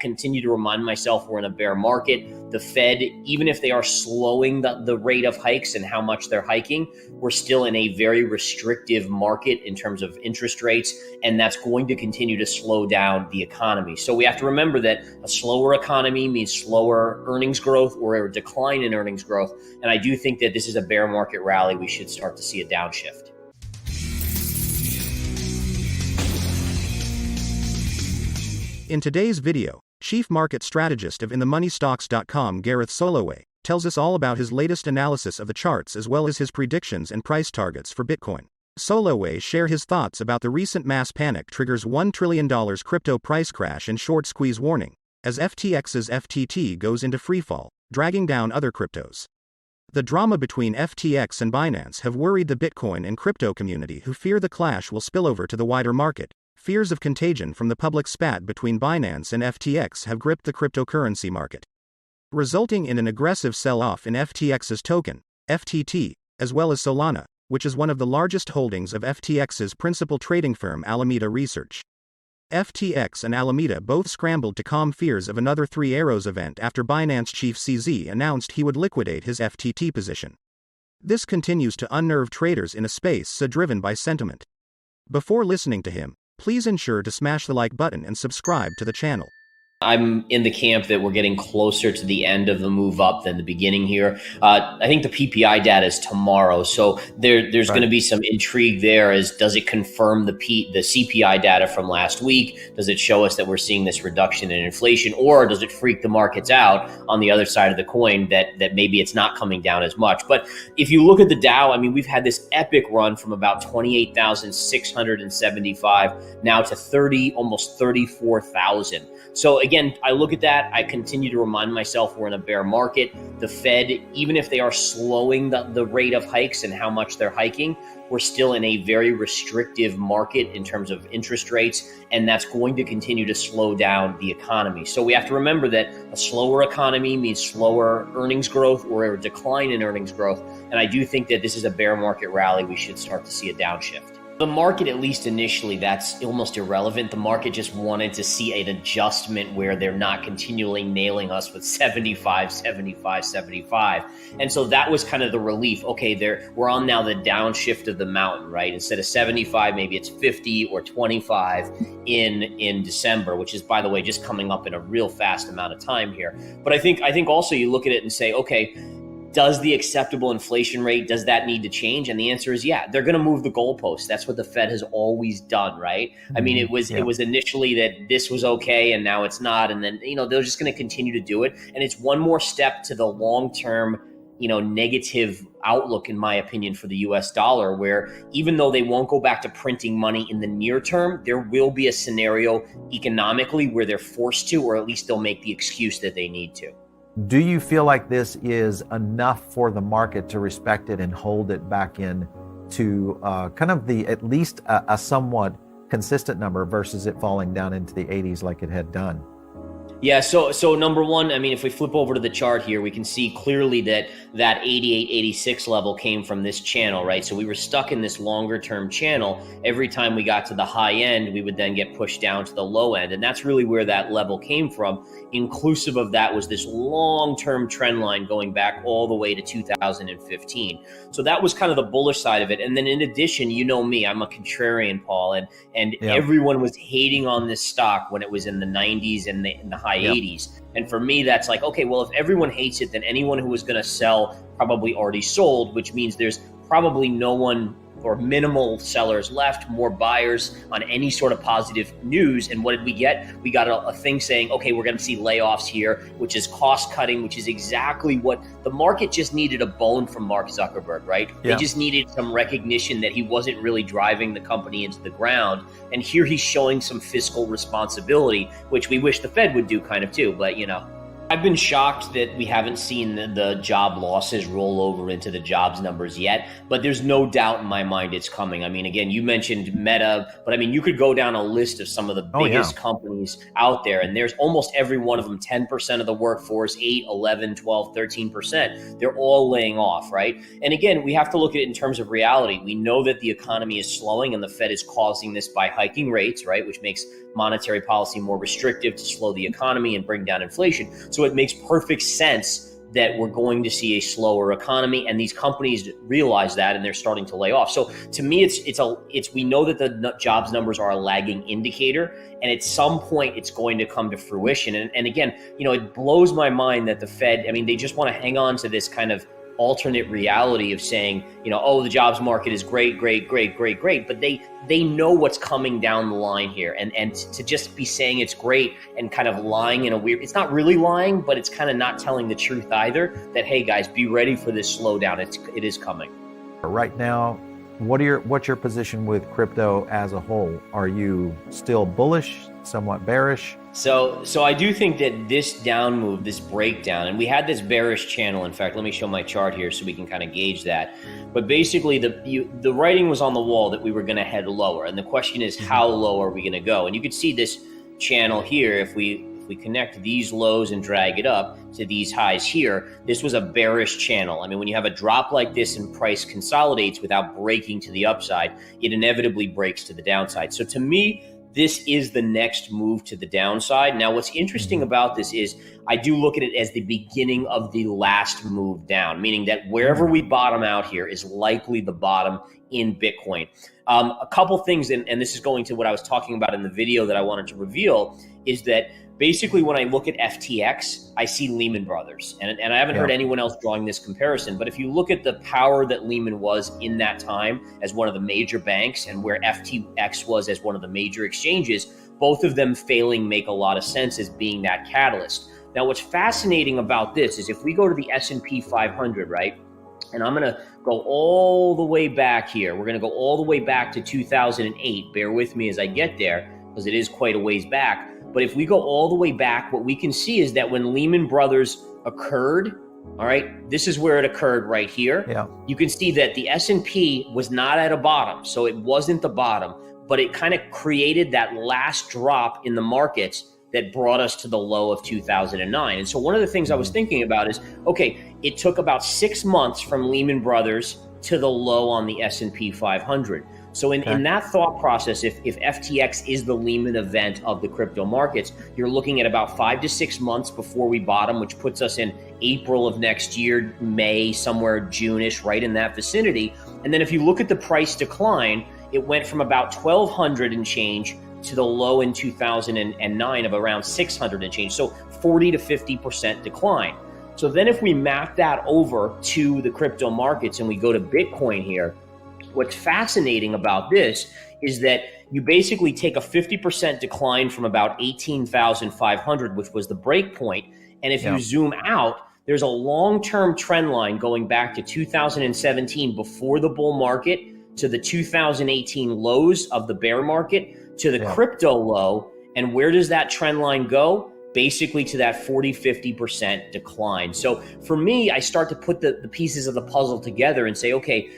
continue to remind myself we're in a bear market. The Fed, even if they are slowing the rate of hikes and how much they're hiking, we're still in a very restrictive market in terms of interest rates, and that's going to continue to slow down the economy. So we have to remember that a slower economy means slower earnings growth or a decline in earnings growth. And I do think that this is a bear market rally. We should start to see a downshift. In today's video, Chief Market Strategist of InTheMoneyStocks.com Gareth Soloway tells us all about his latest analysis of the charts as well as his predictions and price targets for Bitcoin. Soloway shares his thoughts about the recent mass panic triggers $1 trillion crypto price crash and short squeeze warning, as FTX's FTT goes into freefall, dragging down other cryptos. The drama between FTX and Binance have worried the Bitcoin and crypto community, who fear the clash will spill over to the wider market. Fears of contagion from the public spat between Binance and FTX have gripped the cryptocurrency market, resulting in an aggressive sell-off in FTX's token, FTT, as well as Solana, which is one of the largest holdings of FTX's principal trading firm Alameda Research. FTX and Alameda both scrambled to calm fears of another Three Arrows event after Binance chief CZ announced he would liquidate his FTT position. This continues to unnerve traders in a space so driven by sentiment. Before listening to him, please ensure to smash the like button and subscribe to the channel. I'm in the camp that we're getting closer to the end of the move up than the beginning here. I think the PPI data is tomorrow, so there's going to be some intrigue there. As does it confirm the CPI data from last week? Does it show us that we're seeing this reduction in inflation, or does it freak the markets out on the other side of the coin that maybe it's not coming down as much? But if you look at the Dow, I mean, we've had this epic run from about 28,675 now to almost 34,000. So again, I look at that, I continue to remind myself we're in a bear market. The Fed, even if they are slowing the rate of hikes and how much they're hiking, we're still in a very restrictive market in terms of interest rates, and that's going to continue to slow down the economy. So we have to remember that a slower economy means slower earnings growth or a decline in earnings growth. And I do think that this is a bear market rally. We should start to see a downshift. The market, at least initially, that's almost irrelevant. The market just wanted to see an adjustment where they're not continually nailing us with 75, 75, 75. And so that was kind of the relief. Okay, we're on now the downshift of the mountain, right? Instead of 75, maybe it's 50 or 25 in December, which is, by the way, just coming up in a real fast amount of time here. But I think also you look at it and say, okay, does the acceptable inflation rate, does that need to change? And the answer is yeah, they're going to move the goalposts. That's what the Fed has always done, right? I mean, it was initially that this was okay and now it's not. And then, they're just going to continue to do it. And it's one more step to the long-term, negative outlook, in my opinion, for the US dollar, where even though they won't go back to printing money in the near term, there will be a scenario economically where they're forced to, or at least they'll make the excuse that they need to. Do you feel like this is enough for the market to respect it and hold it back in to kind of at least a somewhat consistent number versus it falling down into the 80s like it had done? Yeah, so number one, I mean, if we flip over to the chart here, we can see clearly that 88, 86 level came from this channel, right? So we were stuck in this longer term channel. Every time we got to the high end, we would then get pushed down to the low end. And that's really where that level came from. Inclusive of that was this long-term trend line going back all the way to 2015. So that was kind of the bullish side of it. And then in addition, you know me, I'm a contrarian, Paul, and everyone was hating on this stock when it was in the 90s and in the high 80s. And for me, that's like, okay, well, if everyone hates it, then anyone who was going to sell probably already sold, which means there's probably no one or minimal sellers left, more buyers on any sort of positive news. And what did we get? We got a thing saying, okay, we're going to see layoffs here, which is cost cutting, which is exactly what the market just needed, a bone from Mark Zuckerberg, right? They just needed some recognition that he wasn't really driving the company into the ground. And here he's showing some fiscal responsibility, which we wish the Fed would do kind of too, but I've been shocked that we haven't seen the job losses roll over into the jobs numbers yet, but there's no doubt in my mind it's coming. I mean, again, you mentioned Meta, but I mean, you could go down a list of some of the biggest companies out there, and there's almost every one of them, 10% of the workforce, 8, 11, 12, 13%. They're all laying off, right? And again, we have to look at it in terms of reality. We know that the economy is slowing and the Fed is causing this by hiking rates, right? Which makes monetary policy more restrictive to slow the economy and bring down inflation. So it makes perfect sense that we're going to see a slower economy, and these companies realize that and they're starting to lay off. So to me, it's we know that the jobs numbers are a lagging indicator, and at some point it's going to come to fruition. And again, it blows my mind that the Fed, I mean, they just want to hang on to this kind of alternate reality of saying, oh, the jobs market is great, but they know what's coming down the line here. And to just be saying it's great and kind of lying in a weird, it's not really lying, but it's kind of not telling the truth either, that, hey guys, be ready for this slowdown. It is coming. Right now, what's your position with crypto as a whole? Are you still bullish, somewhat bearish? So I do think that this down move, this breakdown, and we had this bearish channel. In fact, let me show my chart here so we can kind of gauge that. But basically, the writing was on the wall that we were going to head lower, and the question is, how low are we going to go? And you can see this channel here. If we connect these lows and drag it up to these highs here, this was a bearish channel. I mean, when you have a drop like this and price consolidates without breaking to the upside, it inevitably breaks to the downside. So to me, this is the next move to the downside. Now, what's interesting about this is I do look at it as the beginning of the last move down, meaning that wherever we bottom out here is likely the bottom in Bitcoin. A couple things, and this is going to what I was talking about in the video that I wanted to reveal, is that basically when I look at FTX, I see Lehman Brothers. And I haven't heard anyone else drawing this comparison, but if you look at the power that Lehman was in that time as one of the major banks and where FTX was as one of the major exchanges, both of them failing make a lot of sense as being that catalyst. Now, what's fascinating about this is if we go to the S&P 500, right? And I'm going to go all the way back here. We're going to go all the way back to 2008. Bear with me as I get there, because it is quite a ways back. But if we go all the way back, what we can see is that when Lehman Brothers occurred, all right, this is where it occurred right here. Yeah. You can see that the S&P was not at a bottom, so it wasn't the bottom, but it kind of created that last drop in the markets that brought us to the low of 2009. And so one of the things I was thinking about is, okay, it took about 6 months from Lehman Brothers to the low on the S&P 500. So in that thought process, if FTX is the Lehman event of the crypto markets, you're looking at about 5 to 6 months before we bottom, which puts us in April of next year, May, somewhere June-ish, right in that vicinity. And then if you look at the price decline, it went from about 1,200 and change to the low in 2009 of around 600 and change. So 40 to 50% decline. So then if we map that over to the crypto markets and we go to Bitcoin here, what's fascinating about this is that you basically take a 50% decline from about 18,500, which was the break point. And if you zoom out, there's a long-term trend line going back to 2017 before the bull market to the 2018 lows of the bear market to the crypto low. And where does that trend line go? Basically to that 40, 50% decline. So for me, I start to put the pieces of the puzzle together and say, okay,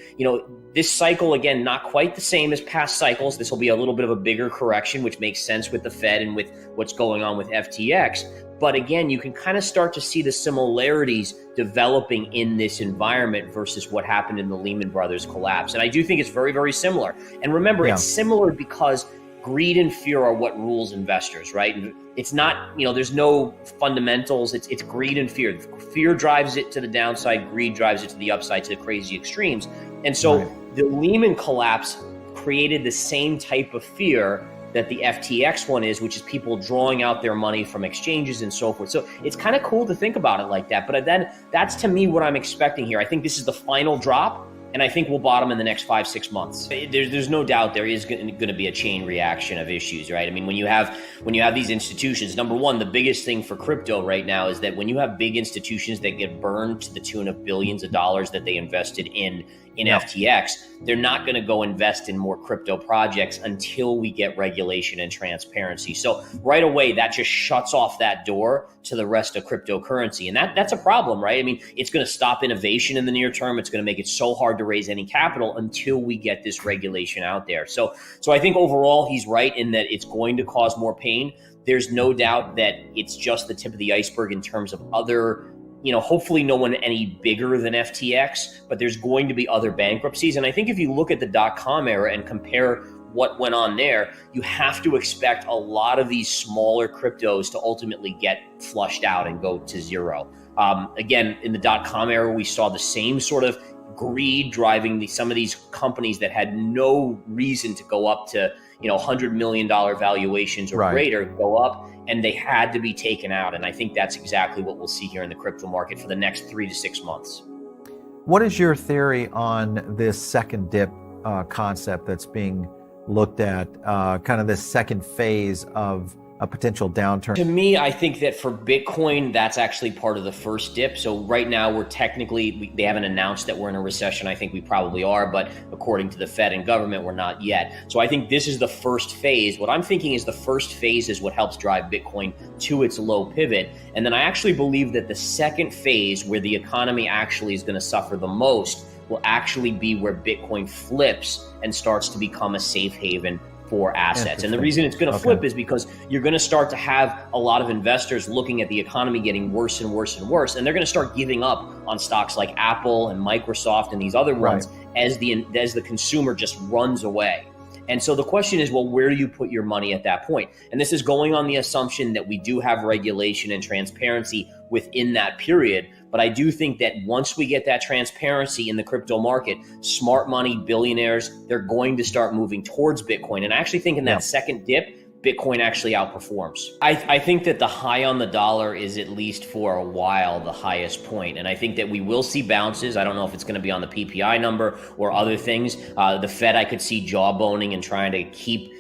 this cycle, again, not quite the same as past cycles. This will be a little bit of a bigger correction, which makes sense with the Fed and with what's going on with FTX. But again, you can kind of start to see the similarities developing in this environment versus what happened in the Lehman Brothers collapse. And I do think it's very, very similar. And remember, it's similar because greed and fear are what rules investors, right? It's not, there's no fundamentals. It's greed and fear. Fear drives it to the downside. Greed drives it to the upside, to the crazy extremes. And so the Lehman collapse created the same type of fear that the FTX one is, which is people drawing out their money from exchanges and so forth. So it's kind of cool to think about it like that. But then that's, to me, what I'm expecting here. I think this is the final drop. And I think we'll bottom in the next 5-6 months. There's no doubt there is going to be a chain reaction of issues, right? I mean, when you have these institutions, number one, the biggest thing for crypto right now is that when you have big institutions that get burned to the tune of billions of dollars that they invested in in Yeah. FTX, they're not going to go invest in more crypto projects until we get regulation and transparency. So right away, that just shuts off that door to the rest of cryptocurrency. And that's a problem, right? I mean, it's going to stop innovation in the near term. It's going to make it so hard to raise any capital until we get this regulation out there. So I think overall, he's right in that it's going to cause more pain. There's no doubt that it's just the tip of the iceberg in terms of other, hopefully no one any bigger than FTX, but there's going to be other bankruptcies. And I think if you look at the .com era and compare what went on there, you have to expect a lot of these smaller cryptos to ultimately get flushed out and go to zero. Again, in the .com era, we saw the same sort of greed driving some of these companies that had no reason to go up to $100 million valuations or greater go up, and they had to be taken out. And I think that's exactly what we'll see here in the crypto market for the next 3 to 6 months. What is your theory on this second dip concept that's being looked at, kind of this second phase of a potential downturn? To me, I think that for Bitcoin, that's actually part of the first dip. So right now, we're technically, they haven't announced that we're in a recession. I think we probably are, but according to the Fed and government, we're not yet. So I think this is the first phase. What I'm thinking is the first phase is what helps drive Bitcoin to its low pivot. And then I actually believe that the second phase, where the economy actually is going to suffer the most, will actually be where Bitcoin flips and starts to become a safe haven for assets. And the reason it's going to flip is because you're going to start to have a lot of investors looking at the economy getting worse and worse and worse, and they're going to start giving up on stocks like Apple and Microsoft and these other ones as the consumer just runs away. And so the question is, well, where do you put your money at that point? And this is going on the assumption that we do have regulation and transparency within that period. But I do think that once we get that transparency in the crypto market, smart money, billionaires, they're going to start moving towards Bitcoin. And I actually think in that second dip, Bitcoin actually outperforms. I think that the high on the dollar is, at least for a while, the highest point. And I think that we will see bounces. I don't know if it's going to be on the PPI number or other things. The Fed, I could see jawboning and trying to keep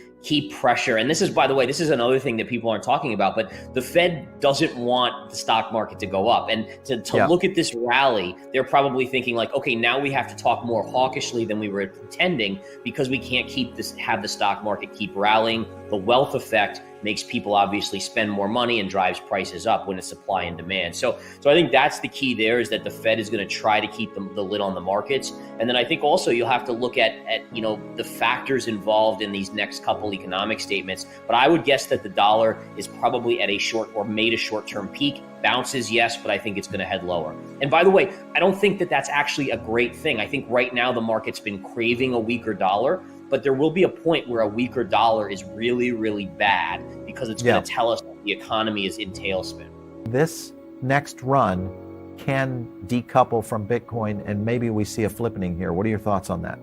pressure. And this is, by the way, this is another thing that people aren't talking about, but the Fed doesn't want the stock market to go up. And to look at this rally, they're probably thinking like, okay, now we have to talk more hawkishly than we were pretending, because we can't have the stock market keep rallying. The wealth effect makes people obviously spend more money and drives prices up when it's supply and demand. So I think that's the key there, is that the Fed is going to try to keep the lid on the markets. And then I think also you'll have to look at the factors involved in these next couple economic statements. But I would guess that the dollar is probably at a short-term peak. Bounces, yes, but I think it's going to head lower. And by the way, I don't think that that's actually a great thing. I think right now the market's been craving a weaker dollar, but there will be a point where a weaker dollar is really, really bad, because it's going to tell us that the economy is in tailspin. This next run can decouple from Bitcoin, and maybe we see a flippening here. What are your thoughts on that?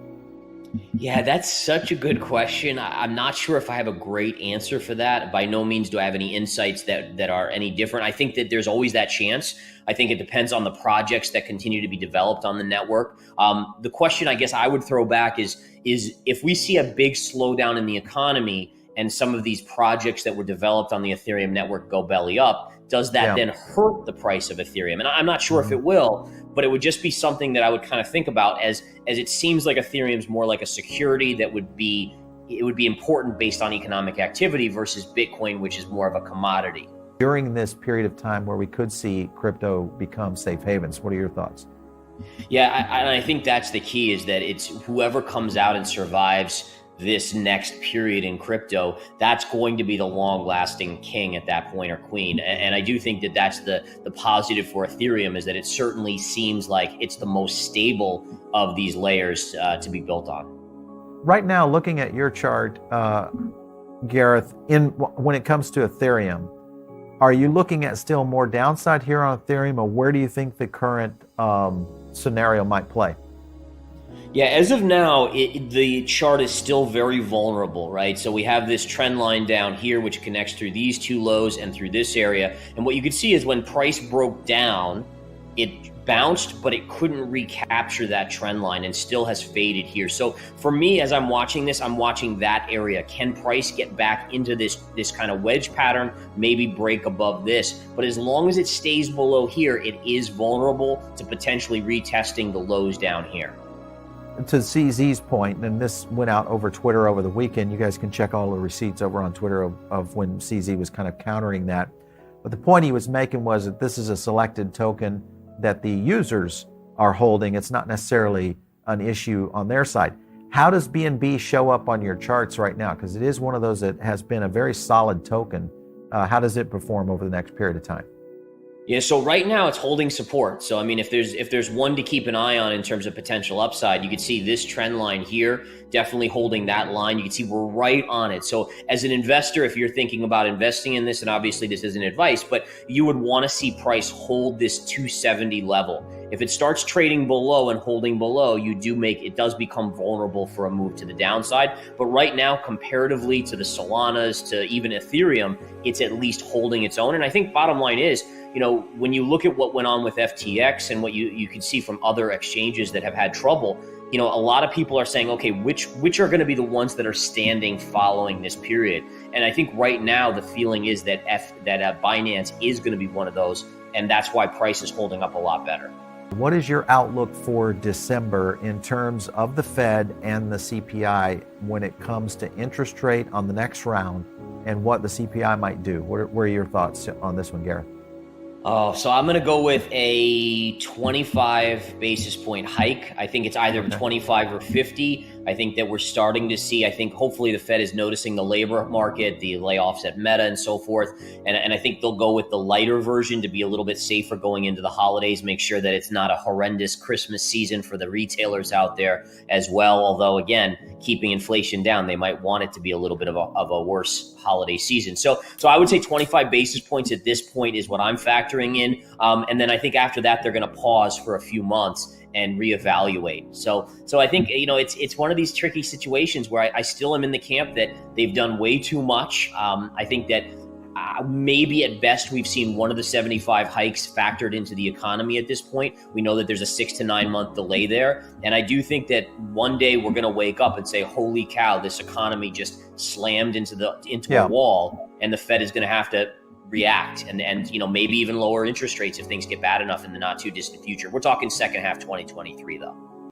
Yeah, that's such a good question. I'm not sure if I have a great answer for that. By no means do I have any insights that are any different. I think that there's always that chance. I think it depends on the projects that continue to be developed on the network. The question I guess I would throw back is if we see a big slowdown in the economy and some of these projects that were developed on the Ethereum network go belly up, does that then hurt the price of Ethereum? And I'm not sure if it will, but it would just be something that I would kind of think about, as it seems like Ethereum's more like a security that would be important based on economic activity, versus Bitcoin, which is more of a commodity. During this period of time where we could see crypto become safe havens, what are your thoughts? Yeah, I think that's the key, is that it's whoever comes out and survives this next period in crypto, that's going to be the long-lasting king at that point, or queen. And I do think that that's the positive for Ethereum, is that it certainly seems like it's the most stable of these layers to be built on. Right now, looking at your chart, Gareth, when it comes to Ethereum, are you looking at still more downside here on Ethereum, or where do you think the current scenario might play? Yeah, as of now, the chart is still very vulnerable, right? So we have this trend line down here, which connects through these two lows and through this area. And what you could see is when price broke down, it bounced, but it couldn't recapture that trend line and still has faded here. So for me, as I'm watching this, I'm watching that area. Can price get back into this kind of wedge pattern, maybe break above this? But as long as it stays below here, it is vulnerable to potentially retesting the lows down here. to CZ's point, and this went out over Twitter over the weekend. You guys can check all the receipts over on Twitter of when CZ was kind of countering that. But the point he was making was that this is a selected token that the users are holding. It's not necessarily an issue on their side. How does BNB show up on your charts right now? Because it is one of those that has been a very solid token. How does it perform over the next period of time? Yeah, so right now it's holding support. So I mean, if there's one to keep an eye on in terms of potential upside, you can see this trend line here, definitely holding that line. You can see we're right on it. So as an investor, if you're thinking about investing in this, and obviously this isn't advice, but you would want to see price hold this 270 level. If it starts trading below and holding below, it does become vulnerable for a move to the downside. But right now, comparatively to the Solanas, to even Ethereum, it's at least holding its own. And I think bottom line is, when you look at what went on with FTX and what you can see from other exchanges that have had trouble, a lot of people are saying, okay, which are going to be the ones that are standing following this period? And I think right now the feeling is that Binance is going to be one of those, and that's why price is holding up a lot better. What is your outlook for December in terms of the Fed and the CPI when it comes to interest rate on the next round and what the CPI might do? What are your thoughts on this one, Gareth? Oh, so I'm going to go with a 25 basis point hike. I think it's either 25 or 50. I think that we're starting to see, hopefully the Fed is noticing the labor market, the layoffs at Meta and so forth. And I think they'll go with the lighter version to be a little bit safer going into the holidays, make sure that it's not a horrendous Christmas season for the retailers out there as well. Although, again, keeping inflation down, they might want it to be a little bit of a worse holiday season. So I would say 25 basis points at this point is what I'm factoring in. And then I think after that, they're going to pause for a few months and reevaluate. So I think, it's one of these tricky situations where I still am in the camp that they've done way too much. I think that maybe at best we've seen one of the 75 hikes factored into the economy at this point. We know that there's a 6 to 9 month delay there. And I do think that one day we're going to wake up and say, holy cow, this economy just slammed into a wall, and the Fed is going to have to react and maybe even lower interest rates if things get bad enough in the not too distant future. We're talking second half 2023 though.